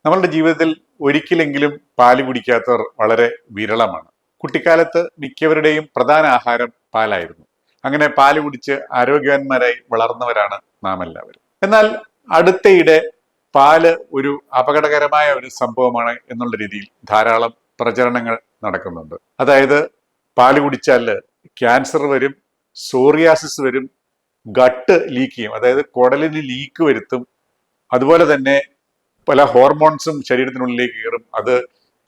നമ്മളുടെ ജീവിതത്തിൽ ഒരിക്കലെങ്കിലും പാല് കുടിക്കാത്തവർ വളരെ വിരളമാണ്. കുട്ടിക്കാലത്ത് മിക്കവരുടെയും പ്രധാന ആഹാരം പാലായിരുന്നു. അങ്ങനെ പാല് കുടിച്ച് ആരോഗ്യവാന്മാരായി വളർന്നവരാണ് നാം എല്ലാവരും. എന്നാൽ അടുത്തയിടെ പാല് ഒരു അപകടകരമായ ഒരു സംഭവമാണ് എന്നുള്ള രീതിയിൽ ധാരാളം പ്രചരണങ്ങൾ നടക്കുന്നുണ്ട്. അതായത് പാല് കുടിച്ചാൽ ക്യാൻസർ വരും, സോറിയാസിസ് വരും, ഗട്ട് ലീക്ക് ചെയ്യും, അതായത് കുടലിന് ലീക്ക് വരുത്തും, അതുപോലെ തന്നെ പല ഹോർമോൺസും ശരീരത്തിനുള്ളിലേക്ക് കയറും, അത്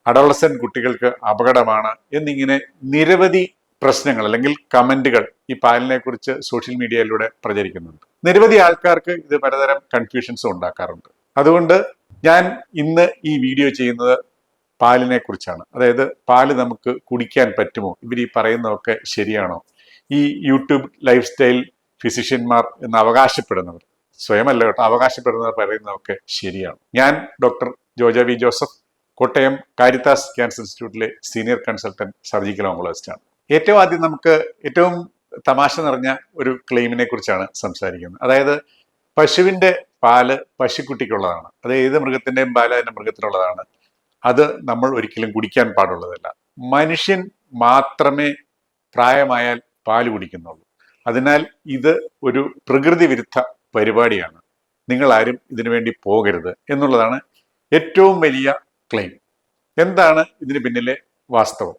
അഡോളസെന്റ് കുട്ടികൾക്ക് അപകടമാണ് എന്നിങ്ങനെ നിരവധി പ്രശ്നങ്ങൾ അല്ലെങ്കിൽ കമന്റുകൾ ഈ പാലിനെ കുറിച്ച് സോഷ്യൽ മീഡിയയിലൂടെ പ്രചരിക്കുന്നുണ്ട്. നിരവധി ആൾക്കാർക്ക് ഇത് പലതരം കൺഫ്യൂഷൻസും ഉണ്ടാക്കാറുണ്ട്. അതുകൊണ്ട് ഞാൻ ഇന്ന് ഈ വീഡിയോ ചെയ്യുന്നത് പാലിനെ കുറിച്ചാണ്. അതായത് പാല് നമുക്ക് കുടിക്കാൻ പറ്റുമോ, ഇവർ ഈ പറയുന്നതൊക്കെ ശരിയാണോ, ഈ യൂട്യൂബ് ലൈഫ് സ്റ്റൈൽ ഫിസിഷ്യന്മാർ എന്ന് അവകാശപ്പെടുന്നവർ, സ്വയമല്ല കേട്ടോ, അവകാശപ്പെടുന്നവർ പറയുന്നതൊക്കെ ശരിയാണ്. ഞാൻ doctor Joja V Joseph, Kottayam Caritas cancer ഇൻസ്റ്റിറ്റ്യൂട്ടിലെ സീനിയർ കൺസൾട്ടന്റ് സർജിക്കൽ ഓങ്കോളജിസ്റ്റ് ആണ്. ഏറ്റവും ആദ്യം നമുക്ക് ഏറ്റവും തമാശ നിറഞ്ഞ ഒരു ക്ലെയിമിനെ കുറിച്ചാണ് സംസാരിക്കുന്നത്. അതായത് പശുവിന്റെ പാല് പശുക്കുട്ടിക്കുള്ളതാണ്, അത് ഏത് മൃഗത്തിന്റെയും പാല് അതിന്റെ മൃഗത്തിനുള്ളതാണ്, അത് നമ്മൾ ഒരിക്കലും കുടിക്കാൻ പാടുള്ളതല്ല. മനുഷ്യൻ മാത്രമേ പ്രായമായാൽ പാല് കുടിക്കുന്നുള്ളൂ. അതിനാൽ ഇത് ഒരു പ്രകൃതി വിരുദ്ധ പരിപാടിയാണ്, നിങ്ങൾ ആരും ഇതിനു വേണ്ടി പോകരുത് എന്നുള്ളതാണ് ഏറ്റവും വലിയ ക്ലെയിം. എന്താണ് ഇതിന് പിന്നിലെ വാസ്തവം?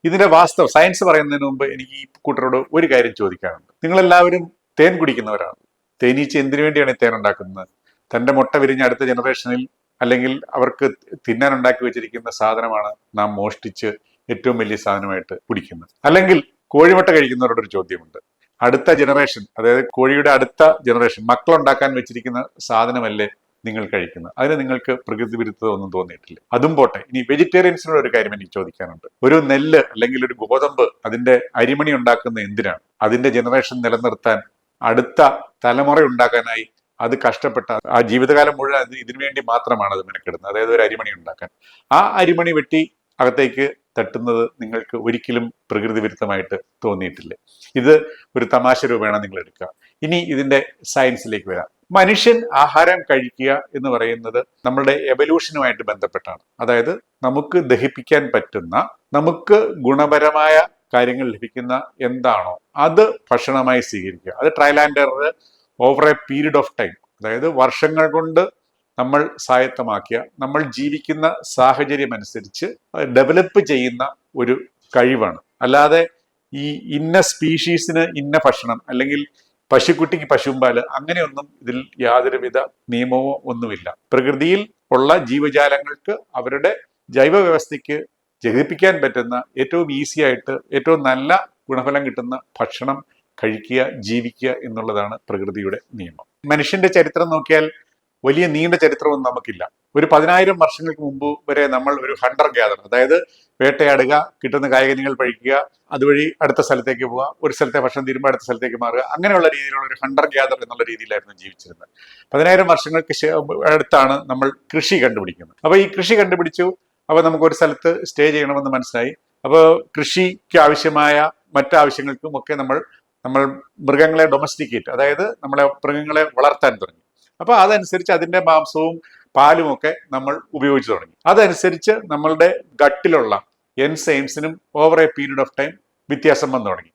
ഇതിന്റെ വാസ്തവം സയൻസ് പറയുന്നതിന് മുമ്പ് എനിക്ക് ഈ കൂട്ടരോട് ഒരു കാര്യം ചോദിക്കാനുണ്ട്. നിങ്ങളെല്ലാവരും തേൻ കുടിക്കുന്നവരാണ്. തേനീച്ച എന്തിനു വേണ്ടിയാണ് തേൻ ഉണ്ടാക്കുന്നത്? തന്റെ മുട്ട വിരിഞ്ഞ അടുത്ത ജനറേഷനിൽ അല്ലെങ്കിൽ അവർക്ക് തിന്നാൻ ഉണ്ടാക്കി വെച്ചിരിക്കുന്ന സാധനമാണ് നാം മോഷ്ടിച്ച് ഏറ്റവും വലിയ സാധനമായിട്ട് കുടിക്കുന്നത്. അല്ലെങ്കിൽ കോഴിമുട്ട കഴിക്കുന്നവരോടൊരു ചോദ്യമുണ്ട്. അടുത്ത ജനറേഷൻ, അതായത് കോഴിയുടെ അടുത്ത ജനറേഷൻ മക്കളുണ്ടാക്കാൻ വെച്ചിരിക്കുന്ന സാധനമല്ലേ നിങ്ങൾ കഴിക്കുന്നത്? അതിന് നിങ്ങൾക്ക് പ്രകൃതി വിരുദ്ധത ഒന്നും തോന്നിയിട്ടില്ല? അതും പോട്ടെ, ഇനി വെജിറ്റേറിയൻസിനോട് ഒരു കാര്യം എനിക്ക് ചോദിക്കാനുണ്ട്. ഒരു നെല്ല് അല്ലെങ്കിൽ ഒരു ഗോതമ്പ്, അതിന്റെ അരിമണി ഉണ്ടാക്കുന്ന എന്തിനാണ്? അതിന്റെ ജനറേഷൻ നിലനിർത്താൻ, അടുത്ത തലമുറ ഉണ്ടാക്കാനായി അത് കഷ്ടപ്പെട്ട ആ ജീവിതകാലം മുഴുവൻ അത് ഇതിനു വേണ്ടി മാത്രമാണ് അത് മെനക്കെടുന്നത്. അതായത് ഒരു അരിമണി ഉണ്ടാക്കാൻ. ആ അരിമണി വെട്ടി അകത്തേക്ക് തട്ടുന്നത് നിങ്ങൾക്ക് ഒരിക്കലും പ്രകൃതി വിരുദ്ധമായിട്ട് തോന്നിയിട്ടില്ലേ? ഇത് ഒരു തമാശ രൂപേണ നിങ്ങൾ എടുക്കുക. ഇനി ഇതിന്റെ സയൻസിലേക്ക് വരാം. മനുഷ്യൻ ആഹാരം കഴിക്കുക എന്ന് പറയുന്നത് നമ്മളുടെ എവല്യൂഷനുമായിട്ട് ബന്ധപ്പെട്ടാണ്. അതായത് നമുക്ക് ദഹിപ്പിക്കാൻ പറ്റുന്ന, നമുക്ക് ഗുണപരമായ കാര്യങ്ങൾ ലഭിക്കുന്ന എന്താണോ അത് ഭക്ഷണമായി സ്വീകരിക്കുക. അത് trial and error over a period of time, അതായത് വർഷങ്ങൾ കൊണ്ട് നമ്മൾ സ്വായത്തമാക്കിയ, നമ്മൾ ജീവിക്കുന്ന സാഹചര്യം അനുസരിച്ച് ഡെവലപ്പ് ചെയ്യുന്ന ഒരു കഴിവാണ്. അല്ലാതെ ഈ ഇന്ന സ്പീഷീസിന് ഇന്ന ഭക്ഷണം അല്ലെങ്കിൽ പശുക്കുട്ടിക്ക് പശുമ്പാല് അങ്ങനെയൊന്നും ഇതിൽ യാതൊരുവിധ നിയമമോ ഒന്നുമില്ല. പ്രകൃതിയിൽ ഉള്ള ജീവജാലങ്ങൾക്ക് അവരുടെ ജൈവ വ്യവസ്ഥയ്ക്ക് ജനിപ്പിക്കാൻ പറ്റുന്ന ഏറ്റവും ഈസി ആയിട്ട് ഏറ്റവും നല്ല ഗുണഫലം കിട്ടുന്ന ഭക്ഷണം കഴിക്കുക, ജീവിക്കുക എന്നുള്ളതാണ് പ്രകൃതിയുടെ നിയമം. മനുഷ്യന്റെ ചരിത്രം നോക്കിയാൽ വലിയ നീണ്ട ചരിത്രമൊന്നും നമുക്കില്ല. ഒരു 10,000 വർഷങ്ങൾക്ക് മുമ്പ് വരെ നമ്മൾ ഒരു ഹണ്ടർ ഗ്യാദർ, അതായത് വേട്ടയാടുക, കിട്ടുന്ന കായ്കനികൾ പഴിക്കുക, അതുവഴി അടുത്ത സ്ഥലത്തേക്ക് പോവുക, ഒരു സ്ഥലത്തെ ഭക്ഷണം തീരുമ്പോൾ അടുത്ത സ്ഥലത്തേക്ക് മാറുക, അങ്ങനെയുള്ള രീതിയിലുള്ള ഒരു ഹണ്ടർ ഗ്യാദർ എന്നുള്ള രീതിയിലായിരുന്നു ജീവിച്ചിരുന്നത്. 10,000 വർഷങ്ങൾക്ക് അടുത്താണ് നമ്മൾ കൃഷി കണ്ടുപിടിക്കുന്നത്. അപ്പൊ ഈ കൃഷി കണ്ടുപിടിച്ചു, അപ്പൊ നമുക്ക് ഒരു സ്ഥലത്ത് സ്റ്റേ ചെയ്യണമെന്ന് മനസ്സിലായി. അപ്പോൾ കൃഷിക്ക് ആവശ്യമായ മറ്റാവശ്യങ്ങൾക്കും ഒക്കെ നമ്മൾ മൃഗങ്ങളെ ഡൊമസ്റ്റിക്കേറ്റ്, അതായത് നമ്മളെ മൃഗങ്ങളെ വളർത്താൻ തുടങ്ങി. അപ്പൊ അതനുസരിച്ച് അതിന്റെ മാംസവും പാലും ഒക്കെ നമ്മൾ ഉപയോഗിച്ചു തുടങ്ങി. അതനുസരിച്ച് നമ്മളുടെ ഗട്ടിലുള്ള എൻസൈംസിനും over a period of time വ്യത്യാസം വന്നു തുടങ്ങി.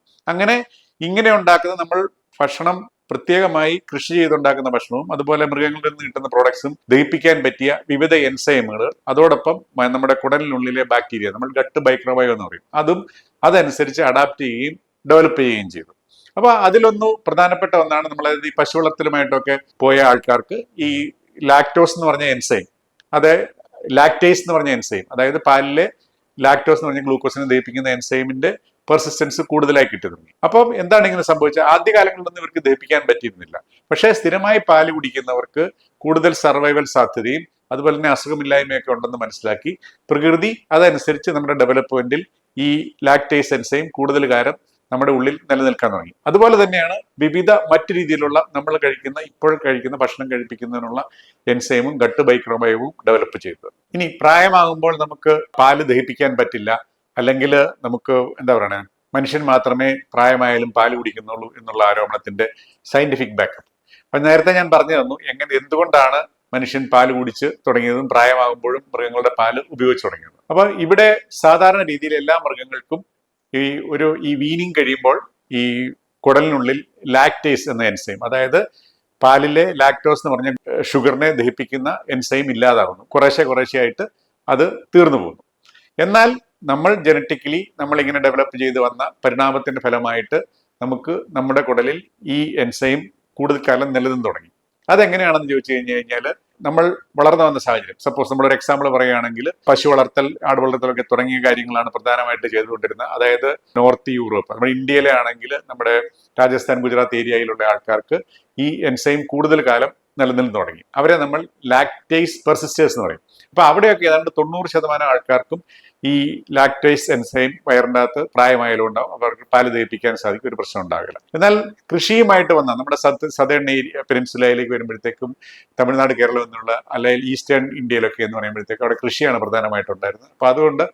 ഇങ്ങനെ ഉണ്ടാക്കുന്ന നമ്മൾ ഭക്ഷണം, പ്രത്യേകമായി കൃഷി ചെയ്തുണ്ടാക്കുന്ന ഭക്ഷണവും അതുപോലെ മൃഗങ്ങളിൽ നിന്ന് കിട്ടുന്ന പ്രോഡക്ട്സും ദഹിപ്പിക്കാൻ പറ്റിയ വിവിധ എൻസൈമുകൾ, അതോടൊപ്പം നമ്മുടെ കുടലിനുള്ളിലെ ബാക്ടീരിയ, നമ്മൾ ഗട്ട് മൈക്രോബയോം എന്ന് പറയും, അതും അതനുസരിച്ച് അഡാപ്റ്റ് ചെയ്യുകയും ഡെവലപ്പ് ചെയ്യുകയും ചെയ്തു. അപ്പൊ അതിലൊന്നു പ്രധാനപ്പെട്ട ഒന്നാണ്, നമ്മളത് ഈ പശു വളർത്തലുമായിട്ടൊക്കെ പോയ ആൾക്കാർക്ക് ഈ ലാക്ടോസ് എന്ന് പറഞ്ഞ എൻസൈം, അത് ലാക്ടേസ് എന്ന് പറഞ്ഞ എൻസൈം, അതായത് പാലിലെ ലാക്ടോസ് എന്ന് പറഞ്ഞ ഗ്ലൂക്കോസിനെ ദഹിപ്പിക്കുന്ന എൻസൈമിന്റെ പെർസിസ്റ്റൻസ് കൂടുതലായി കിട്ടി തുടങ്ങി. അപ്പം എന്താണ് ഇങ്ങനെ സംഭവിച്ചത്? ആദ്യകാലങ്ങളിലൊന്നും ഇവർക്ക് ദഹിപ്പിക്കാൻ പറ്റിയിരുന്നില്ല. പക്ഷേ സ്ഥിരമായി പാല് കുടിക്കുന്നവർക്ക് കൂടുതൽ സർവൈവൽ സാധ്യതയും അതുപോലെ തന്നെ അസുഖമില്ലായ്മയൊക്കെ ഉണ്ടെന്ന് മനസ്സിലാക്കി പ്രകൃതി അതനുസരിച്ച് നമ്മുടെ ഡെവലപ്മെന്റിൽ ഈ ലാക്ടേസ് എൻസൈം കൂടുതൽ കാലം നമ്മുടെ ഉള്ളിൽ നിലനിൽക്കാൻ തുടങ്ങി. അതുപോലെ തന്നെയാണ് വിവിധ മറ്റു രീതിയിലുള്ള നമ്മൾ ഇപ്പോൾ കഴിക്കുന്ന ഭക്ഷണം കഴിപ്പിക്കുന്നതിനുള്ള എൻസൈമും ഗട്ട് മൈക്രോബയോമും ഡെവലപ്പ് ചെയ്തത്. ഇനി പ്രായമാകുമ്പോൾ നമുക്ക് പാല് ദഹിപ്പിക്കാൻ പറ്റില്ല, അല്ലെങ്കിൽ നമുക്ക് എന്താ പറയണേ, മനുഷ്യൻ മാത്രമേ പ്രായമായാലും പാല് കുടിക്കുന്നുള്ളൂ എന്നുള്ള ആരോപണത്തിന്റെ സയന്റിഫിക് ബാക്കപ്പ്. അപ്പൊ നേരത്തെ ഞാൻ പറഞ്ഞു തന്നു എന്തുകൊണ്ടാണ് മനുഷ്യൻ പാല് കുടിച്ച് തുടങ്ങിയതും പ്രായമാകുമ്പോഴും മൃഗങ്ങളുടെ പാല് ഉപയോഗിച്ച് തുടങ്ങിയതും. അപ്പൊ ഇവിടെ സാധാരണ രീതിയിൽ എല്ലാ മൃഗങ്ങൾക്കും ഈ വീനിങ് കഴിയുമ്പോൾ ഈ കുടലിനുള്ളിൽ ലാക്ടേസ് എന്ന എൻസൈം, അതായത് പാലിലെ ലാക്ടോസ് എന്ന് പറഞ്ഞ ഷുഗറിനെ ദഹിപ്പിക്കുന്ന എൻസൈം ഇല്ലാതാകുന്നു. കുറേശ്ശെയായിട്ട് അത് തീർന്നു പോകുന്നു. എന്നാൽ നമ്മൾ ജനറ്റിക്കലി നമ്മൾ ഇങ്ങനെ ഡെവലപ്പ് ചെയ്ത് വന്ന പരിണാമത്തിന്റെ ഫലമായിട്ട് നമുക്ക് നമ്മുടെ കുടലിൽ ഈ എൻസൈം കൂടുതൽ കാലം നിലനിന്ന് തുടങ്ങി. അതെങ്ങനെയാണെന്ന് ചോദിച്ചു കഴിഞ്ഞാൽ നമ്മൾ വളർന്നു വന്ന സാഹചര്യം, സപ്പോസ് നമ്മളൊരു എക്സാമ്പിൾ പറയുകയാണെങ്കിൽ പശു വളർത്തൽ, ആട് വളർത്തലൊക്കെ തുടങ്ങിയ കാര്യങ്ങളാണ് പ്രധാനമായിട്ട് ചെയ്തുകൊണ്ടിരുന്നത്. അതായത് നോർത്ത് യൂറോപ്പ്, നമ്മുടെ ഇന്ത്യയിലെ ആണെങ്കിൽ നമ്മുടെ രാജസ്ഥാൻ, ഗുജറാത്ത് ഏരിയയിലുള്ള ആൾക്കാർക്ക് ഈ എൻസൈം കൂടുതൽ കാലം നിലനിന്ന് തുടങ്ങി. അവരെ നമ്മൾ ലാക്ടേസ് പെർസിസ്റ്റേഴ്സ് എന്ന് പറയും. അപ്പൊ അവിടെയൊക്കെ ഏതാണ്ട് 90% ആൾക്കാർക്കും ഈ ലാക്ടേസ് എൻസൈം വയറിൻ്റെ അകത്ത് പ്രായമായാലും ഉണ്ടാവും, അവർക്ക് പാല് ദഹിപ്പിക്കാൻ സാധിക്കും, ഒരു പ്രശ്നം ഉണ്ടാകില്ല. എന്നാൽ കൃഷിയുമായിട്ട് വന്ന നമ്മുടെ സദേൺ ഏരിയ പെനിൻസുലയിലേക്ക് വരുമ്പോഴത്തേക്കും, തമിഴ്നാട്, കേരളം എന്നുള്ള അല്ലെങ്കിൽ ഈസ്റ്റേൺ ഇന്ത്യയിലൊക്കെ എന്ന് പറയുമ്പോഴത്തേക്കും അവിടെ കൃഷിയാണ് പ്രധാനമായിട്ടുണ്ടായിരുന്നത്. അപ്പൊ അതുകൊണ്ട്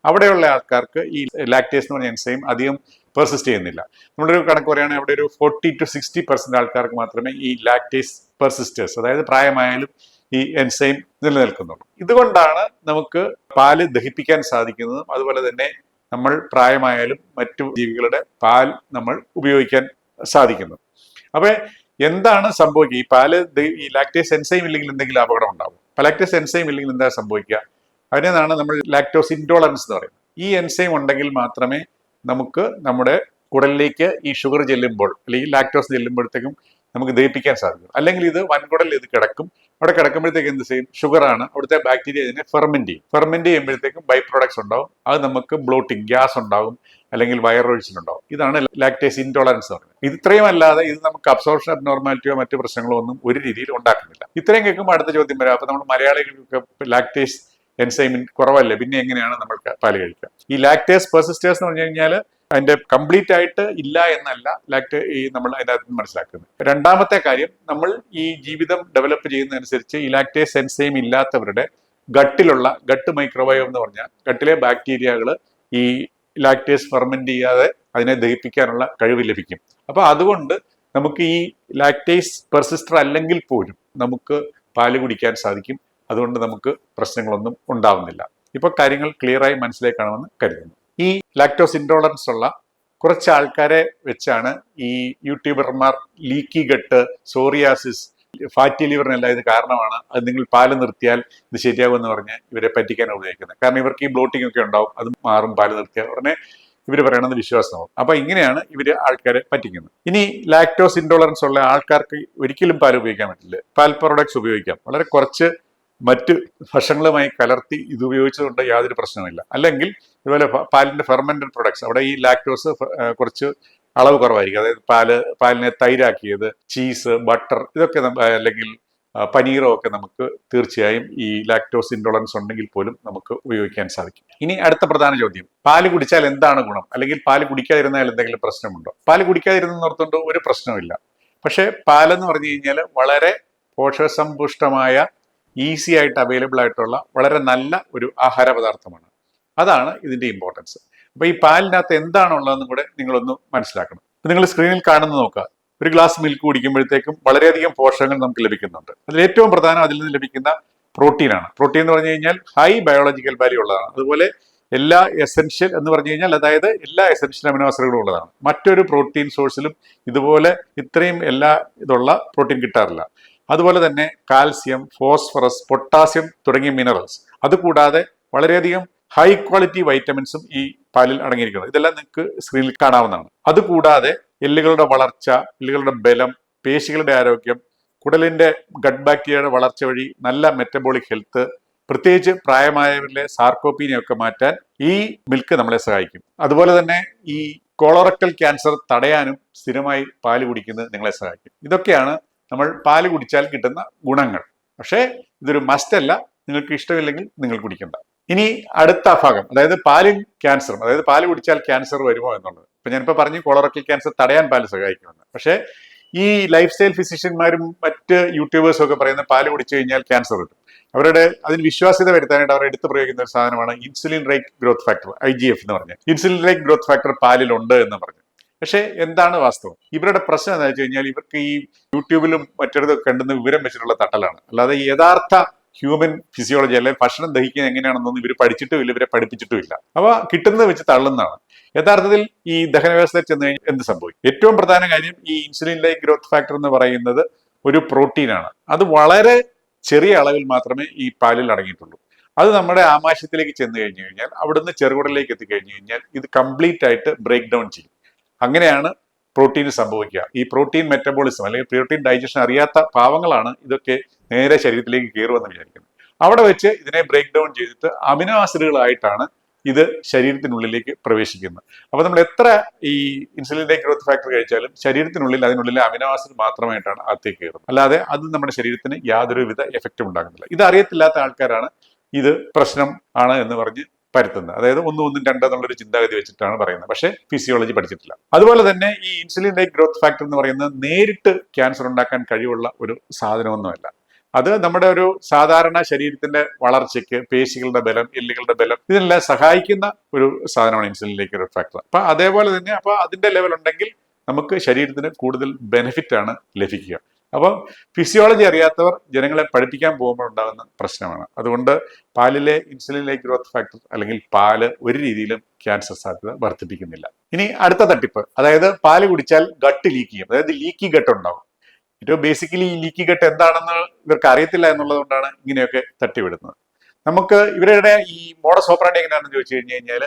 അവിടെയുള്ള ആൾക്കാർക്ക് ഈ ലാക്ടേസ് എന്ന് പറഞ്ഞ എൻസൈം അധികം പെർസിസ്റ്റ് ചെയ്യുന്നില്ല. നമ്മളൊരു കണക്ക് പറയുകയാണെങ്കിൽ അവിടെ ഒരു 40 to 60% ആൾക്കാർക്ക് മാത്രമേ ഈ ലാക്ടേസ് പെർസിസ്റ്റേഴ്സ്, അതായത് പ്രായമായാലും ഈ എൻസൈം നിലനിൽക്കുന്നുള്ളൂ. ഇതുകൊണ്ടാണ് നമുക്ക് പാല് ദഹിപ്പിക്കാൻ സാധിക്കുന്നതും അതുപോലെ തന്നെ നമ്മൾ പ്രായമായാലും മറ്റു ജീവികളുടെ പാൽ നമ്മൾ ഉപയോഗിക്കാൻ സാധിക്കുന്നത്. അപ്പൊ എന്താണ് സംഭവിക്കുക? ഈ പാല് ഈ ലാക്ടേസ് എൻസൈം ഇല്ലെങ്കിൽ എന്തെങ്കിലും അപകടം ഉണ്ടാകും. ലാക്ടേസ് എൻസൈം ഇല്ലെങ്കിൽ എന്താ സംഭവിക്കുക? അതിനാണ് നമ്മൾ ലാക്ടോസ് ഇൻടോളറൻസ് എന്ന് പറയുന്നത്. ഈ എൻസൈം ഉണ്ടെങ്കിൽ മാത്രമേ നമുക്ക് നമ്മുടെ കുടലിലേക്ക് ഈ ഷുഗർ ചെല്ലുമ്പോൾ അല്ലെങ്കിൽ ലാക്ടോസ് ചെല്ലുമ്പോഴത്തേക്കും നമുക്ക് ദഹിപ്പിക്കാൻ സാധിക്കും. അല്ലെങ്കിൽ ഇത് വൻകുടലിൽ ഇത് കിടക്കും. അവിടെ കിടക്കുമ്പോഴത്തേക്ക് എന്ത് ചെയ്യും? ഷുഗറാണ്, അവിടുത്തെ ബാക്ടീരിയ ഇതിനെ ഫെർമെന്റ് ചെയ്യുമ്പോഴത്തേക്കും ബൈ പ്രോഡക്ട്സ് ഉണ്ടാവും. അത് നമുക്ക് ബ്ലോട്ടിങ്, ഗ്യാസ് ഉണ്ടാവും, അല്ലെങ്കിൽ വയറൊഴിച്ചിലുണ്ടാവും. ഇതാണ് ലാക്ടേസ് ഇൻടോളറൻസ് പറയുന്നത്. ഇത് ഇത്രയും അല്ലാതെ ഇത് നമുക്ക് അബ്സോർപ്ഷൻ അബ്നോർമാലിറ്റിയോ മറ്റു പ്രശ്നങ്ങളോ ഒന്നും ഒരു രീതിയിൽ ഉണ്ടാക്കുന്നില്ല. ഇത്രയും കേൾക്കുമ്പോൾ അടുത്ത ചോദ്യം വരാം, അപ്പൊ നമ്മൾ മലയാളികൾക്ക് ലാക്ടേസ് എൻസൈമിൻ കുറവല്ലേ, പിന്നെ എങ്ങനെയാണ് നമ്മൾ പാല് കഴിക്കുക? ഈ ലാക്ടേസ് പെർസിസ്റ്റേഴ്സ് എന്ന് പറഞ്ഞു കഴിഞ്ഞാൽ അതിന്റെ കംപ്ലീറ്റ് ആയിട്ട് ഇല്ല എന്നല്ല നമ്മൾ അതിനകത്ത് മനസ്സിലാക്കുന്നത്. രണ്ടാമത്തെ കാര്യം, നമ്മൾ ഈ ജീവിതം ഡെവലപ്പ് ചെയ്യുന്നതനുസരിച്ച് ഈ ലാക്ടേസ് എൻസൈം ഇല്ലാത്തവരുടെ ഗട്ട് മൈക്രോബയോം എന്ന് പറഞ്ഞാൽ ഗട്ടിലെ ബാക്ടീരിയകൾ ഈ ലാക്ടേസ് ഫെർമെന്റ് ചെയ്യാതെ അതിനെ ദഹിപ്പിക്കാനുള്ള കഴിവ് ലഭിക്കും. അപ്പൊ അതുകൊണ്ട് നമുക്ക് ഈ ലാക്ടേസ് പെർസിസ്റ്റർ അല്ലെങ്കിൽ പോലും നമുക്ക് പാല് കുടിക്കാൻ സാധിക്കും. അതുകൊണ്ട് നമുക്ക് പ്രശ്നങ്ങളൊന്നും ഉണ്ടാവുന്നില്ല. ഇപ്പൊ കാര്യങ്ങൾ ക്ലിയറായി മനസ്സിലായി കാണുമെന്ന് കരുതുന്നു. ഈ ലാക്ടോസ് ഇൻടോളറൻസ് ഉള്ള കുറച്ച് ആൾക്കാരെ വെച്ചാണ് ഈ യൂട്യൂബർമാർ ലീക്കി ഗട്ട്, സോറിയാസിസ്, ഫാറ്റി ലിവറിനെല്ലാം ഇത് കാരണമാണ്, അത് നിങ്ങൾ പാല് നിർത്തിയാൽ ഇത് ശരിയാകുമെന്ന് പറഞ്ഞ് ഇവരെ പറ്റിക്കാൻ ഉപയോഗിക്കുന്നത്. കാരണം ഇവർക്ക് ഈ ബ്ലോട്ടിംഗ് ഒക്കെ ഉണ്ടാവും, അത് മാറും പാല് നിർത്തിയാൽ ഉടനെ ഇവർ പറയണമെന്ന് വിശ്വാസമാവും. അപ്പൊ ഇങ്ങനെയാണ് ഇവര് ആൾക്കാരെ പറ്റിക്കുന്നത്. ഇനി ലാക്ടോസ് ഇൻടോളറൻസ് ഉള്ള ആൾക്കാർക്ക് ഒരിക്കലും പാൽ ഉപയോഗിക്കാൻ പറ്റില്ല. പാൽ പ്രോഡക്ട്സ് ഉപയോഗിക്കാം, വളരെ കുറച്ച് മറ്റ് ഭക്ഷണങ്ങളുമായി കലർത്തി ഇത് ഉപയോഗിച്ചതുകൊണ്ട് യാതൊരു പ്രശ്നമില്ല. അല്ലെങ്കിൽ ഇതുപോലെ പാലിന്റെ ഫെർമെന്റഡ് പ്രൊഡക്ട്സ്, അവിടെ ഈ ലാക്ടോസ് കുറച്ച് അളവ് കുറവായിരിക്കും. അതായത് പാലിനെ തൈരാക്കിയത്, ചീസ്, ബട്ടർ, ഇതൊക്കെ അല്ലെങ്കിൽ പനീറോ ഒക്കെ നമുക്ക് തീർച്ചയായും ഈ ലാക്ടോസ് ഇൻടോളറൻസ് ഉണ്ടെങ്കിൽ പോലും നമുക്ക് ഉപയോഗിക്കാൻ സാധിക്കും. ഇനി അടുത്ത പ്രധാന ചോദ്യം, പാല് കുടിച്ചാൽ എന്താണ് ഗുണം, അല്ലെങ്കിൽ പാല് കുടിക്കാതിരുന്നാൽ എന്തെങ്കിലും പ്രശ്നമുണ്ടോ? പാല് കുടിക്കാതിരുന്നോർത്തുകൊണ്ട് ഒരു പ്രശ്നമില്ല. പക്ഷെ പാലെന്ന് പറഞ്ഞു കഴിഞ്ഞാൽ വളരെ പോഷകസമ്പുഷ്ടമായ, ഈസി ആയിട്ട് അവൈലബിൾ ആയിട്ടുള്ള വളരെ നല്ല ഒരു ആഹാര പദാർത്ഥമാണ്. അതാണ് ഇതിന്റെ ഇമ്പോർട്ടൻസ്. അപ്പൊ ഈ പാലിനകത്ത് എന്താണുള്ളതെന്നും കൂടെ നിങ്ങളൊന്ന് മനസ്സിലാക്കണം. നിങ്ങൾ സ്ക്രീനിൽ കാണുന്ന നോക്കുക, ഒരു ഗ്ലാസ് മിൽക്ക് കുടിക്കുമ്പോഴത്തേക്കും വളരെയധികം പോഷകങ്ങൾ നമുക്ക് ലഭിക്കുന്നുണ്ട്. അതിൽ ഏറ്റവും പ്രധാനം അതിൽ നിന്ന് ലഭിക്കുന്ന പ്രോട്ടീനാണ്. പ്രോട്ടീൻ എന്ന് പറഞ്ഞു കഴിഞ്ഞാൽ ഹൈ ബയോളജിക്കൽ വാല്യൂ ഉള്ളതാണ്. അതുപോലെ എല്ലാ എസെൻഷ്യൽ എന്ന് പറഞ്ഞു കഴിഞ്ഞാൽ അതായത് എല്ലാ എസെൻഷ്യൽ അമിനോ ആസിഡുകളും ഉള്ളതാണ്. മറ്റൊരു പ്രോട്ടീൻ സോഴ്സിലും ഇതുപോലെ ഇത്രയും എല്ലാ ഇതുള്ള പ്രോട്ടീൻ കിട്ടാറില്ല. അതുപോലെ തന്നെ കാൽസ്യം, ഫോസ്ഫറസ്, പൊട്ടാസ്യം തുടങ്ങിയ മിനറൽസ്, അതുകൂടാതെ വളരെയധികം ഹൈ ക്വാളിറ്റി വൈറ്റമിൻസും ഈ പാലിൽ അടങ്ങിയിരിക്കുന്നത്. ഇതെല്ലാം നിങ്ങൾക്ക് സ്ക്രീനിൽ കാണാവുന്നതാണ്. അതുകൂടാതെ എല്ലുകളുടെ വളർച്ച, എല്ലുകളുടെ ബലം, പേശികളുടെ ആരോഗ്യം, കുടലിന്റെ ഗട്ട് ബാക്ടീരിയയുടെ വളർച്ച വഴി നല്ല മെറ്റബോളിക് ഹെൽത്ത്, പ്രത്യേകിച്ച് പ്രായമായവരിലെ സാർക്കോപ്പീനിയൊക്കെ മാറ്റാൻ ഈ മിൽക്ക് നമ്മളെ സഹായിക്കും. അതുപോലെ തന്നെ ഈ കോളറക്ടൽ ക്യാൻസർ തടയാനും സ്ഥിരമായി പാല് കുടിക്കുന്നത് നിങ്ങളെ സഹായിക്കും. ഇതൊക്കെയാണ് നമ്മൾ പാല് കുടിച്ചാൽ കിട്ടുന്ന ഗുണങ്ങൾ. പക്ഷേ ഇതൊരു മസ്റ്റ് അല്ല, നിങ്ങൾക്ക് ഇഷ്ടമില്ലെങ്കിൽ നിങ്ങൾ കുടിക്കണ്ട. ഇനി അടുത്ത ഭാഗം, അതായത് പാലും ക്യാൻസറും, അതായത് പാല് കുടിച്ചാൽ ക്യാൻസർ വരുമോ എന്നുള്ളത്. ഇപ്പൊ ഞാനിപ്പോ പറഞ്ഞു കോളറക്ടൽ ക്യാൻസർ തടയാൻ പാല് സഹായിക്കുമെന്ന്. പക്ഷേ ഈ ലൈഫ് സ്റ്റൈൽ ഫിസിഷ്യന്മാരും മറ്റ് യൂട്യൂബേഴ്സും ഒക്കെ പറയുന്ന പാല് കുടിച്ചു കഴിഞ്ഞാൽ ക്യാൻസർ വരും. അതിന് വിശ്വാസ്യത വരുത്താനായിട്ട് അവർ എടുത്തു പ്രയോഗിക്കുന്ന ഒരു സാധനമാണ് insulin rate growth factor, IGF എന്ന് പറഞ്ഞത്. ഇൻസുലിൻ റേറ്റ് ഗ്രോത്ത് ഫാക്ടർ പാലിലുണ്ട് എന്ന് പറഞ്ഞു. പക്ഷേ എന്താണ് വാസ്തവം? ഇവരുടെ പ്രശ്നം എന്താ വെച്ച് കഴിഞ്ഞാൽ ഇവർക്ക് ഈ യൂട്യൂബിലും മറ്റൊരിതൊക്കെ കണ്ടുന്ന വിവരം വെച്ചിട്ടുള്ള തട്ടലാണ്. അല്ലാതെ യഥാർത്ഥ ഹ്യൂമൻ ഫിസിയോളജി അല്ലെങ്കിൽ ഭക്ഷണം ദഹിക്കുന്നത് എങ്ങനെയാണെന്നൊന്നും ഇവർ പഠിച്ചിട്ടുമില്ല, ഇവരെ പഠിപ്പിച്ചിട്ടുമില്ല. അവ കിട്ടുന്നത് വെച്ച് തള്ളുന്നതാണ്. യഥാർത്ഥത്തിൽ ഈ ദഹന വ്യവസ്ഥയിൽ ചെന്ന് കഴിഞ്ഞാൽ എന്ത് സംഭവിക്കും? ഏറ്റവും പ്രധാന കാര്യം ഈ ഇൻസുലിൻ ലൈക്ക് ഗ്രോത്ത് ഫാക്ടർ എന്ന് പറയുന്നത് ഒരു പ്രോട്ടീനാണ്. അത് വളരെ ചെറിയ അളവിൽ മാത്രമേ ഈ പാലിൽ അടങ്ങിയിട്ടുള്ളൂ. അത് നമ്മുടെ ആമാശയത്തിലേക്ക് ചെന്ന് കഴിഞ്ഞു കഴിഞ്ഞാൽ അവിടുന്ന് ചെറുകുടലിലേക്ക് എത്തിക്കഴിഞ്ഞു കഴിഞ്ഞാൽ ഇത് കംപ്ലീറ്റ് ആയിട്ട് ബ്രേക്ക് ഡൗൺ ചെയ്യും. അങ്ങനെയാണ് പ്രോട്ടീന് സംഭവിക്കുക. ഈ പ്രോട്ടീൻ മെറ്റബോളിസം അല്ലെങ്കിൽ പ്രോട്ടീൻ ഡൈജഷൻ അറിയാത്ത പാവങ്ങളാണ് ഇതൊക്കെ നേരെ ശരീരത്തിലേക്ക് കയറുമെന്ന് വിചാരിക്കുന്നത്. അവിടെ വെച്ച് ഇതിനെ ബ്രേക്ക് ഡൗൺ ചെയ്തിട്ട് അമിനോ ആസിഡുകളായിട്ടാണ് ഇത് ശരീരത്തിനുള്ളിലേക്ക് പ്രവേശിക്കുന്നത്. അപ്പൊ നമ്മൾ എത്ര ഈ ഇൻസുലിൻ ലൈക്ക് ഗ്രോത്ത് ഫാക്ടർ കഴിച്ചാലും ശരീരത്തിനുള്ളിൽ അതിനുള്ളിലെ അമിനോ ആസിഡ് മാത്രമായിട്ടാണ് അകത്തേക്ക് കയറുന്നത്. അല്ലാതെ അത് നമ്മുടെ ശരീരത്തിന് യാതൊരുവിധ എഫക്റ്റും ഉണ്ടാകുന്നില്ല. ഇത് അറിയത്തില്ലാത്ത ആൾക്കാരാണ് ഇത് പ്രശ്നം ആണ് എന്ന് പറഞ്ഞ് പരത്തുന്നത്. അതായത് ഒന്നും രണ്ട് എന്നുള്ളൊരു ചിന്താഗതി വെച്ചിട്ടാണ് പറയുന്നത്. പക്ഷേ ഫിസിയോളജി പഠിച്ചിട്ടില്ല. അതുപോലെ തന്നെ ഈ ഇൻസുലിൻ ലൈക്ക് ഗ്രോത്ത് ഫാക്ടർ എന്ന് പറയുന്നത് നേരിട്ട് ക്യാൻസർ ഉണ്ടാക്കാൻ കഴിവുള്ള ഒരു സാധനമൊന്നുമല്ല. അത് നമ്മുടെ ഒരു സാധാരണ ശരീരത്തിന്റെ വളർച്ചയ്ക്ക്, പേശികളുടെ ബലം, എല്ലുകളുടെ ബലം, ഇതിനെല്ലാം സഹായിക്കുന്ന ഒരു സാധനമാണ് ഇൻസുലിൻ ലൈക്ക് ഗ്രോത്ത് ഫാക്ടർ. അപ്പൊ അതേപോലെ തന്നെ അപ്പൊ അതിന്റെ ലെവൽ ഉണ്ടെങ്കിൽ നമുക്ക് ശരീരത്തിന് കൂടുതൽ ബെനിഫിറ്റ് ആണ് ലഭിക്കുക. അപ്പം ഫിസിയോളജി അറിയാത്തവർ ജനങ്ങളെ പഠിപ്പിക്കാൻ പോകുമ്പോൾ ഉണ്ടാകുന്ന പ്രശ്നമാണ്. അതുകൊണ്ട് പാലിലെ ഇൻസുലിൻ ലൈക്ക് ഗ്രോത്ത് ഫാക്ടർ അല്ലെങ്കിൽ പാല് ഒരു രീതിയിലും ക്യാൻസർ സാധ്യത വർദ്ധിപ്പിക്കുന്നില്ല. ഇനി അടുത്ത തട്ടിപ്പ്, അതായത് പാല് കുടിച്ചാൽ ഗട്ട് ലീക്ക് ചെയ്യും, അതായത് ലീക്കി ഗട്ട് ഉണ്ടാവും. ഏറ്റവും ബേസിക്കലി ഈ ലീക്കി ഗട്ട് എന്താണെന്ന് ഇവർക്ക് അറിയത്തില്ല എന്നുള്ളത് കൊണ്ടാണ് ഇങ്ങനെയൊക്കെ തട്ടിവിടുന്നത്. നമുക്ക് ഇവരുടെ ഈ മോഡസ് ഓപ്പറാൻഡി എങ്ങനെയാണെന്ന് ചോദിച്ചു കഴിഞ്ഞു കഴിഞ്ഞാൽ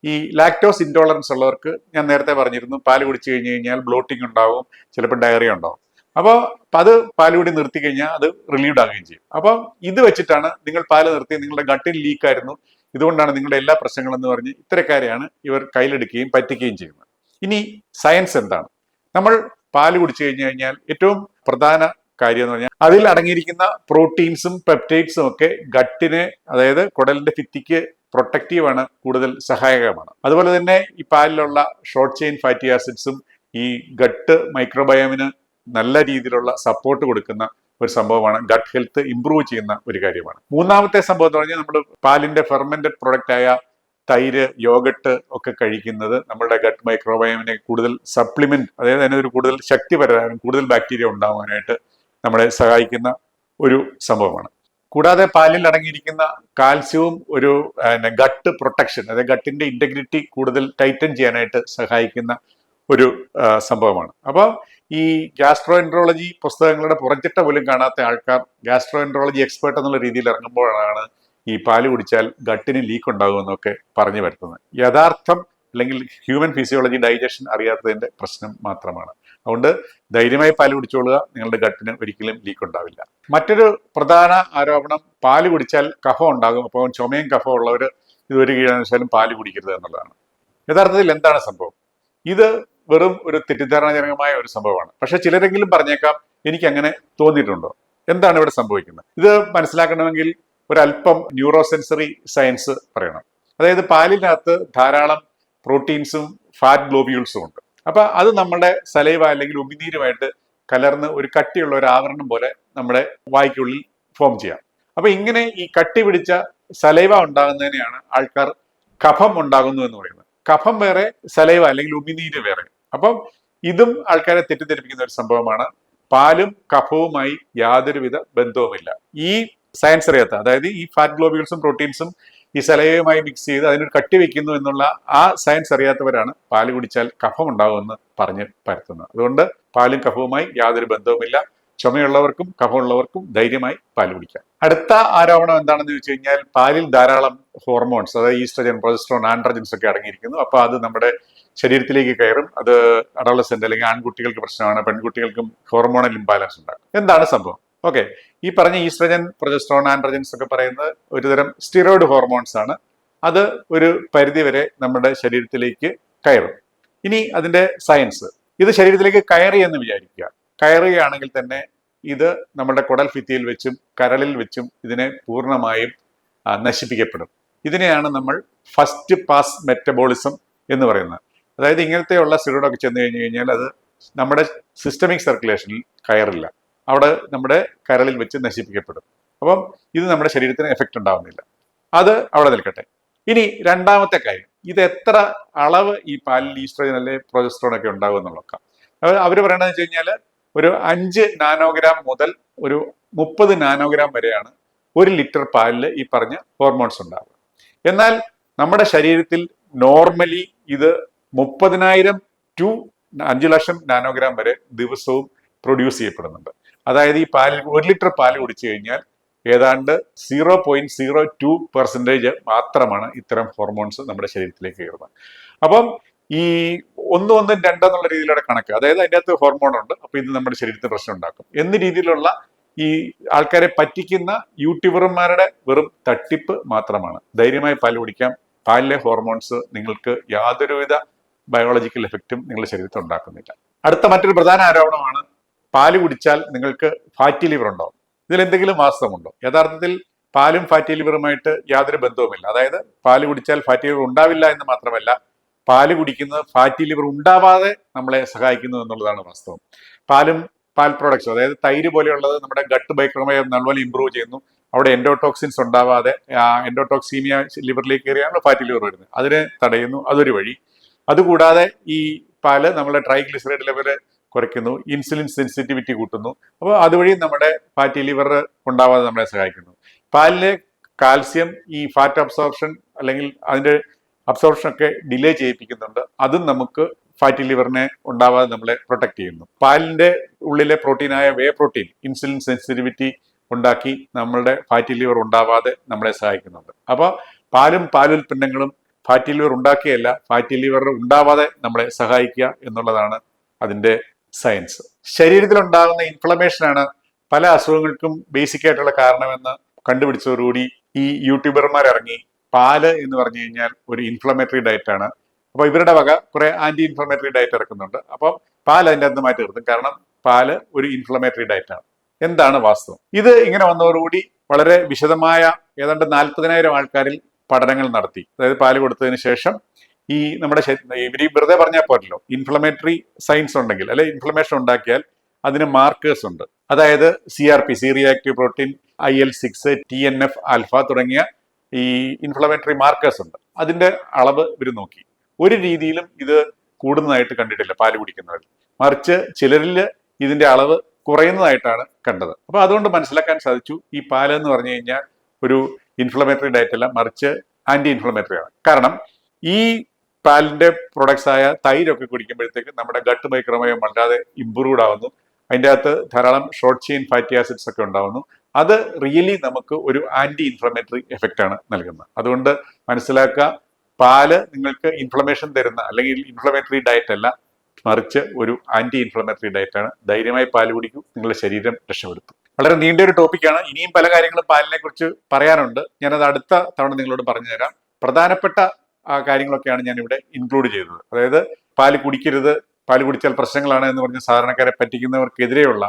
ഈ ലാക്ടോസ് ഇൻടോളറൻസ് ഉള്ളവർക്ക് ഞാൻ നേരത്തെ പറഞ്ഞിരുന്നു, പാല് കുടിച്ചു കഴിഞ്ഞു കഴിഞ്ഞാൽ ബ്ലോട്ടിംഗ് ഉണ്ടാവും, ചിലപ്പോൾ ഡയറിയ ഉണ്ടാവും. അപ്പോൾ അത് പാലുകൂടി നിർത്തി കഴിഞ്ഞാൽ അത് റിലീവ്ഡ് ആകുകയും ചെയ്യും. അപ്പം ഇത് വെച്ചിട്ടാണ് നിങ്ങൾ പാല് നിർത്തി, നിങ്ങളുടെ ഗട്ടിൽ ലീക്കായിരുന്നു, ഇതുകൊണ്ടാണ് നിങ്ങളുടെ എല്ലാ പ്രശ്നങ്ങളും എന്ന് പറഞ്ഞ് ഇത്തരക്കാരെയാണ് ഇവർ കയ്യിലെടുക്കുകയും പറ്റിക്കുകയും ചെയ്യുന്നത്. ഇനി സയൻസ് എന്താണ്? നമ്മൾ പാല് കുടിച്ചു കഴിഞ്ഞു കഴിഞ്ഞാൽ ഏറ്റവും പ്രധാന കാര്യം എന്ന് പറഞ്ഞാൽ അതിൽ അടങ്ങിയിരിക്കുന്ന പ്രോട്ടീൻസും പെപ്റ്റൈഡ്സും ഒക്കെ ഗട്ടിനെ, അതായത് കുടലിന്റെ ഭിത്തിക്ക് പ്രൊട്ടക്റ്റീവാണ്, കൂടുതൽ സഹായകമാണ്. അതുപോലെ തന്നെ ഈ പാലിലുള്ള ഷോർട്ട് ചെയിൻ ഫാറ്റി ആസിഡ്സും ഈ ഗട്ട് മൈക്രോബയോമിന് നല്ല രീതിയിലുള്ള സപ്പോർട്ട് കൊടുക്കുന്ന ഒരു സംഭവമാണ്. ഗട്ട് ഹെൽത്ത് ഇംപ്രൂവ് ചെയ്യുന്ന ഒരു കാര്യമാണ്. മൂന്നാമത്തെ സംഭവം എന്ന് പറഞ്ഞാൽ നമ്മൾ പാലിന്റെ ഫെർമെന്റഡ് പ്രൊഡക്റ്റ് ആയ തൈര്, യോഗട്ട് ഒക്കെ കഴിക്കുന്നത് നമ്മുടെ ഗട്ട് മൈക്രോബയോമിനെ കൂടുതൽ സപ്ലിമെന്റ്, അതായത് അതിനൊരു കൂടുതൽ ശക്തി വരാനും കൂടുതൽ ബാക്ടീരിയ ഉണ്ടാകാനായിട്ട് നമ്മളെ സഹായിക്കുന്ന ഒരു സംഭവമാണ്. കൂടാതെ പാലിൽ അടങ്ങിയിരിക്കുന്ന കാൽസ്യവും ഒരു ഗട്ട് പ്രൊട്ടക്ഷൻ, അതായത് ഗട്ടിന്റെ ഇന്റഗ്രിറ്റി കൂടുതൽ ടൈറ്റൻ ചെയ്യാനായിട്ട് സഹായിക്കുന്ന ഒരു സംഭവമാണ്. അപ്പോൾ ഈ ഗ്യാസ്ട്രോ എൻട്രോളജി പുസ്തകങ്ങളുടെ പുറച്ചിട്ട പോലും കാണാത്ത ആൾക്കാർ ഗ്യാസ്ട്രോ എൻട്രോളജി എക്സ്പേർട്ട് എന്നുള്ള രീതിയിൽ ഇറങ്ങുമ്പോഴാണ് ഈ പാല് കുടിച്ചാൽ ഗട്ടിന് ലീക്ക് ഉണ്ടാകുമെന്നൊക്കെ പറഞ്ഞു വരുത്തുന്നത്. യഥാർത്ഥം അല്ലെങ്കിൽ ഹ്യൂമൻ ഫിസിയോളജി ഡൈജഷൻ അറിയാത്തതിന്റെ പ്രശ്നം മാത്രമാണ്. അതുകൊണ്ട് ധൈര്യമായി പാല് കുടിച്ചോളുക, നിങ്ങളുടെ ഗട്ടിന് ഒരിക്കലും ലീക്ക് ഉണ്ടാവില്ല. മറ്റൊരു പ്രധാന ആരോപണം, പാല് കുടിച്ചാൽ കഫം ഉണ്ടാകും, അപ്പോൾ ചുമയും കഫം ഉള്ളവർ ഇതൊരു കീഴാനുവശാലും പാല് കുടിക്കരുത് എന്നുള്ളതാണ്. യഥാർത്ഥത്തിൽ എന്താണ് സംഭവം? ഇത് വെറും ഒരു തെറ്റിദ്ധാരണജനകമായ ഒരു സംഭവമാണ്. പക്ഷെ ചിലരെങ്കിലും പറഞ്ഞേക്കാം, എനിക്ക് അങ്ങനെ തോന്നിയിട്ടുണ്ടോ? എന്താണ് ഇവിടെ സംഭവിക്കുന്നത്? ഇത് മനസ്സിലാക്കണമെങ്കിൽ ഒരല്പം ന്യൂറോ സെൻസറി സയൻസ് പറയണം. അതായത് പാലിനകത്ത് ധാരാളം പ്രോട്ടീൻസും ഫാറ്റ് ഗ്ലോബ്യൂൾസും ഉണ്ട്. അപ്പൊ അത് നമ്മുടെ സലൈവ അല്ലെങ്കിൽ ഉമിനീരുമായിട്ട് കലർന്ന് ഒരു കട്ടിയുള്ള ഒരു ആവരണം പോലെ നമ്മുടെ വായ്ക്കുള്ളിൽ ഫോം ചെയ്യാം. അപ്പൊ ഇങ്ങനെ ഈ കട്ടി പിടിച്ച സലൈവ ഉണ്ടാകുന്നതിനെയാണ് ആൾക്കാർ കഫം ഉണ്ടാകുന്നു എന്ന് പറയുന്നത്. കഫം വേറെ, സലൈവ അല്ലെങ്കിൽ ഉമിനീര് വേറെ. അപ്പം ഇതും ആൾക്കാരെ തെറ്റിദ്ധരിപ്പിക്കുന്ന ഒരു സംഭവമാണ്. പാലും കഫവുമായി യാതൊരുവിധ ബന്ധവുമില്ല. ഈ സയൻസ് അറിയാത്ത, അതായത് ഈ ഫാറ്റ് ഗ്ലോബ്യൂൾസും പ്രോട്ടീൻസും ഈ സലൈവയുമായി മിക്സ് ചെയ്ത് അതിനൊരു കട്ടി വെക്കുന്നു എന്നുള്ള ആ സയൻസ് അറിയാത്തവരാണ് പാല് കുടിച്ചാൽ കഫം ഉണ്ടാകുമെന്ന് പറഞ്ഞ് പരത്തുന്നത്. അതുകൊണ്ട് പാലും കഫവുമായി യാതൊരു ബന്ധവുമില്ല. ചുമയുള്ളവർക്കും കഫമുള്ളവർക്കും ധൈര്യമായി പാല് കുടിക്കാം. അടുത്ത ആരോപണം എന്താണെന്ന് ചോദിച്ചു കഴിഞ്ഞാൽ പാലിൽ ധാരാളം ഹോർമോൺസ്, അതായത് ഈസ്ട്രജൻ, പ്രൊജസ്ട്രോൺ, ആൻഡ്രോജൻസ് ഒക്കെ അടങ്ങിയിരിക്കുന്നു. അപ്പൊ അത് നമ്മുടെ ശരീരത്തിലേക്ക് കയറും. അത് അഡോളസെന്റ് അല്ലെങ്കിൽ ആൺകുട്ടികൾക്ക് പ്രശ്നമാണ്, പെൺകുട്ടികൾക്കും ഹോർമോണൽ ഇംബാലൻസ് ഉണ്ടാകും. എന്താണ് സംഭവം? ഓക്കെ, ഈ പറഞ്ഞ ഈസ്ട്രജൻ, പ്രൊജസ്ട്രോൺ, ആൻഡ്രോജൻസ് ഒക്കെ പറയുന്നത് ഒരുതരം സ്റ്റിറോയിഡ് ഹോർമോൺസ് ആണ്. അത് ഒരു പരിധിവരെ നമ്മുടെ ശരീരത്തിലേക്ക് കയറും. ഇനി അതിന്റെ സയൻസ്, ഇത് ശരീരത്തിലേക്ക് കയറി എന്ന് വിചാരിക്കുക. കയറുകയാണെങ്കിൽ തന്നെ ഇത് നമ്മുടെ കുടൽ ഭിത്തിയിൽ വെച്ചും കരളിൽ വെച്ചും ഇതിനെ പൂർണ്ണമായും നശിപ്പിക്കപ്പെടും. ഇതിനെയാണ് നമ്മൾ ഫസ്റ്റ് പാസ് മെറ്റബോളിസം എന്ന് പറയുന്നത്. അതായത് ഇങ്ങനത്തെയുള്ള സ്റ്റിറോയിഡൊക്കെ ചെന്ന് കഴിഞ്ഞു കഴിഞ്ഞാൽ അത് നമ്മുടെ സിസ്റ്റമിക് സർക്കുലേഷനിൽ കയറില്ല, അവിടെ നമ്മുടെ കരളിൽ വെച്ച് നശിപ്പിക്കപ്പെടും. അപ്പം ഇത് നമ്മുടെ ശരീരത്തിന് എഫക്റ്റ് ഉണ്ടാവുന്നില്ല. അത് അവിടെ നിൽക്കട്ടെ. ഇനി രണ്ടാമത്തെ കാര്യം, ഇത് എത്ര അളവ് ഈ പാലിൽ ഈസ്ട്രജൻ അല്ലെങ്കിൽ പ്രൊജസ്ട്രോൺ ഒക്കെ ഉണ്ടാകും എന്നുള്ളതൊക്കെ അവർ പറയണത് വെച്ച് കഴിഞ്ഞാൽ ഒരു 5 നാനോഗ്രാം മുതൽ ഒരു 30 നാനോഗ്രാം വരെയാണ് 1 ലിറ്റർ പാലിൽ ഈ പറഞ്ഞ ഹോർമോൺസ് ഉണ്ടാകുക. എന്നാൽ നമ്മുടെ ശരീരത്തിൽ നോർമലി ഇത് 30,000 ടു 5 ലക്ഷം നാനോഗ്രാം വരെ ദിവസവും പ്രൊഡ്യൂസ് ചെയ്യപ്പെടുന്നുണ്ട്. അതായത് ഈ പാലിൽ 1 ലിറ്റർ പാല് കുടിച്ചു കഴിഞ്ഞാൽ ഏതാണ്ട് 0.02% മാത്രമാണ് ഇത്തരം ഹോർമോൺസ് നമ്മുടെ ശരീരത്തിലേക്ക് കയറുന്നത്. അപ്പം ഈ 1, 1, 2 എന്നുള്ള രീതിയിലുള്ള കണക്ക്, അതായത് അതിൻ്റെ അകത്ത് ഹോർമോൺ ഉണ്ട്, അപ്പൊ ഇത് നമ്മുടെ ശരീരത്തിൽ പ്രശ്നം ഉണ്ടാക്കും എന്ന രീതിയിലുള്ള ഈ ആൾക്കാരെ പറ്റിക്കുന്ന യൂട്യൂബർമാരുടെ വെറും തട്ടിപ്പ് മാത്രമാണ്. ധൈര്യമായി പാല് കുടിക്കാം. പാലിലെ ഹോർമോൺസ് നിങ്ങൾക്ക് യാതൊരുവിധ ബയോളജിക്കൽ എഫക്റ്റും നിങ്ങളുടെ ശരീരത്തിൽ ഉണ്ടാക്കുന്നില്ല. അടുത്ത മറ്റൊരു പ്രധാന ആരോപണമാണ് പാല് കുടിച്ചാൽ നിങ്ങൾക്ക് ഫാറ്റി ലിവർ ഉണ്ടാവും. ഇതിൽ എന്തെങ്കിലും വാസ്തവമുണ്ടോ? യഥാർത്ഥത്തിൽ പാലും ഫാറ്റി ലിവറുമായിട്ട് യാതൊരു ബന്ധവുമില്ല. അതായത് പാല് കുടിച്ചാൽ ഫാറ്റി ലിവർ ഉണ്ടാവില്ല എന്ന് മാത്രമല്ല, പാല് കുടിക്കുന്നത് ഫാറ്റി ലിവർ ഉണ്ടാവാതെ നമ്മളെ സഹായിക്കുന്നു എന്നുള്ളതാണ് വാസ്തവം. പാൽ പ്രോഡക്ട്സ്, അതായത് തൈര് പോലെയുള്ളത് നമ്മുടെ ഗട്ട് മൈക്രോബയോം നല്ലപോലെ ഇമ്പ്രൂവ് ചെയ്യുന്നു. അവിടെ എൻഡോടോക്സിൻസ് ഉണ്ടാവാതെ എൻഡോടോക്സീമിയ ലിവറിലേക്ക് കയറിയാണ് ഫാറ്റി ലിവർ വരുന്നത്. അതിനെ തടയുന്നു, അതൊരു വഴി. അതുകൂടാതെ ഈ പാല് നമ്മളെ ട്രൈഗ്ലിസറൈഡ് ലെവല് കുറയ്ക്കുന്നു, ഇൻസുലിൻ സെൻസിറ്റിവിറ്റി കൂട്ടുന്നു. അപ്പോൾ അതുവഴി നമ്മുടെ ഫാറ്റി ലിവർ ഉണ്ടാവാതെ നമ്മളെ സഹായിക്കുന്നു. പാലിലെ കാൽസ്യം ഈ ഫാറ്റ് അബ്സോർപ്ഷൻ അല്ലെങ്കിൽ അതിന്റെ അബ്സോർപ്ഷൻ ഒക്കെ ഡിലേ ചെയ്യിപ്പിക്കുന്നുണ്ട്. അതും നമുക്ക് ഫാറ്റി ലിവറിനെ ഉണ്ടാവാതെ നമ്മളെ പ്രൊട്ടക്ട് ചെയ്യുന്നു. പാലിന്റെ ഉള്ളിലെ പ്രോട്ടീനായ വേ പ്രോട്ടീൻ ഇൻസുലിൻ സെൻസിറ്റിവിറ്റി ഉണ്ടാക്കി നമ്മളുടെ ഫാറ്റി ലിവർ ഉണ്ടാവാതെ നമ്മളെ സഹായിക്കുന്നുണ്ട്. അപ്പോൾ പാലും പാലുൽപ്പന്നങ്ങളും ഫാറ്റി ലിവർ ഉണ്ടാക്കിയല്ല, ഫാറ്റി ലിവർ ഉണ്ടാവാതെ നമ്മളെ സഹായിക്കുക എന്നുള്ളതാണ് അതിന്റെ സയൻസ്. ശരീരത്തിൽ ഉണ്ടാകുന്ന ഇൻഫ്ലമേഷനാണ് പല അസുഖങ്ങൾക്കും ബേസിക് ആയിട്ടുള്ള കാരണമെന്ന് കണ്ടുപിടിച്ചതോടുകൂടി ഈ യൂട്യൂബർമാർ ഇറങ്ങി പാല് എന്ന് പറഞ്ഞു കഴിഞ്ഞാൽ ഒരു ഇൻഫ്ലമേറ്ററി ഡയറ്റ് ആണ്. അപ്പൊ ഇവരുടെ വക കുറെ ആന്റി ഇൻഫ്ലമേറ്ററി ഡയറ്റ് ഇറക്കുന്നുണ്ട്. അപ്പം പാല് അതിൻ്റെ അകത്ത് മാറ്റി നിർത്തും. കാരണം പാല് ഒരു ഇൻഫ്ലമേറ്ററി ഡയറ്റ് ആണ്. എന്താണ് വാസ്തവം? ഇത് ഇങ്ങനെ വന്നതോടുകൂടി വളരെ വിശദമായ ഏതാണ്ട് 40,000 ആൾക്കാരിൽ പഠനങ്ങൾ നടത്തി. അതായത് പാല് കൊടുത്തതിന് ശേഷം ഈ നമ്മുടെ ഇവര് വെറുതെ പറഞ്ഞാൽ പോരല്ലോ, ഇൻഫ്ലമേറ്ററി സൈൻസ് ഉണ്ടെങ്കിൽ അല്ലെ ഇൻഫ്ലമേഷൻ ഉണ്ടാക്കിയാൽ അതിന് മാർക്കേഴ്സ് ഉണ്ട്. അതായത് CRP, C reactive protein, IL-6, TNF alpha തുടങ്ങിയ ഈ ഇൻഫ്ലമേറ്ററി മാർക്കേഴ്സ് ഉണ്ട്. അതിന്റെ അളവ് ഇവർ നോക്കി. ഒരു രീതിയിലും ഇത് കൂടുന്നതായിട്ട് കണ്ടിട്ടില്ല പാല് കുടിക്കുന്നവരിൽ. മറിച്ച് ചിലരിൽ ഇതിന്റെ അളവ് കുറയുന്നതായിട്ടാണ് കണ്ടത്. അപ്പൊ അതുകൊണ്ട് മനസ്സിലാക്കാൻ സാധിച്ചു ഈ പാല് എന്ന് പറഞ്ഞു കഴിഞ്ഞാൽ ഒരു ഇൻഫ്ലമേറ്ററി ഡയറ്റ് അല്ല, മറിച്ച് ആന്റി ഇൻഫ്ലമേറ്ററി ആണ്. കാരണം ഈ പാലിന്റെ പ്രൊഡക്ട്സ് ആയ തൈരൊക്കെ കുടിക്കുമ്പോഴത്തേക്ക് നമ്മുടെ ഗട്ട് മൈക്രോബയോം വല്ലാതെ ഇമ്പ്രൂവ്ഡ് ആവുന്നു. അതിൻ്റെ അകത്ത് ധാരാളം ഷോർട്ട് ചെയിൻ ഫാറ്റി ആസിഡ്സ് ഒക്കെ ഉണ്ടാവുന്നു. അത് റിയലി നമുക്ക് ഒരു ആന്റി ഇൻഫ്ലമേറ്ററി എഫക്റ്റ് ആണ് നൽകുന്നത്. അതുകൊണ്ട് മനസ്സിലാക്കുക, പാല് നിങ്ങൾക്ക് ഇൻഫ്ലമേഷൻ തരുന്ന അല്ലെങ്കിൽ ഇൻഫ്ലമേറ്ററി ഡയറ്റ് അല്ല, മറിച്ച് ഒരു ആന്റി ഇൻഫ്ലമേറ്ററി ഡയറ്റ് ആണ്. ധൈര്യമായി പാല് കുടിക്കൂ, നിങ്ങളുടെ ശരീരം രക്ഷപ്പെടുത്തും. വളരെ നീണ്ട ഒരു ടോപ്പിക്കാണ്. ഇനിയും പല കാര്യങ്ങളും പാലിനെ കുറിച്ച് പറയാനുണ്ട്. ഞാനത് അടുത്ത തവണ നിങ്ങളോട് പറഞ്ഞു തരാം. പ്രധാനപ്പെട്ട കാര്യങ്ങളൊക്കെയാണ് ഞാൻ ഇവിടെ ഇൻക്ലൂഡ് ചെയ്തത്. അതായത് പാല് കുടിക്കരുത്, പാല് കുടിച്ചാൽ പ്രശ്നങ്ങളാണ് എന്ന് പറഞ്ഞ് സാധാരണക്കാരെ പറ്റിക്കുന്നവർക്കെതിരെയുള്ള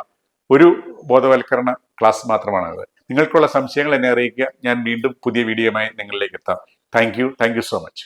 ഒരു ബോധവൽക്കരണ ക്ലാസ് മാത്രമാണത്. നിങ്ങൾക്കുള്ള സംശയങ്ങൾ എന്നെ അറിയിക്കുക. ഞാൻ വീണ്ടും പുതിയ വീഡിയോയുമായി നിങ്ങളിലേക്ക് എത്താം. Thank you so much.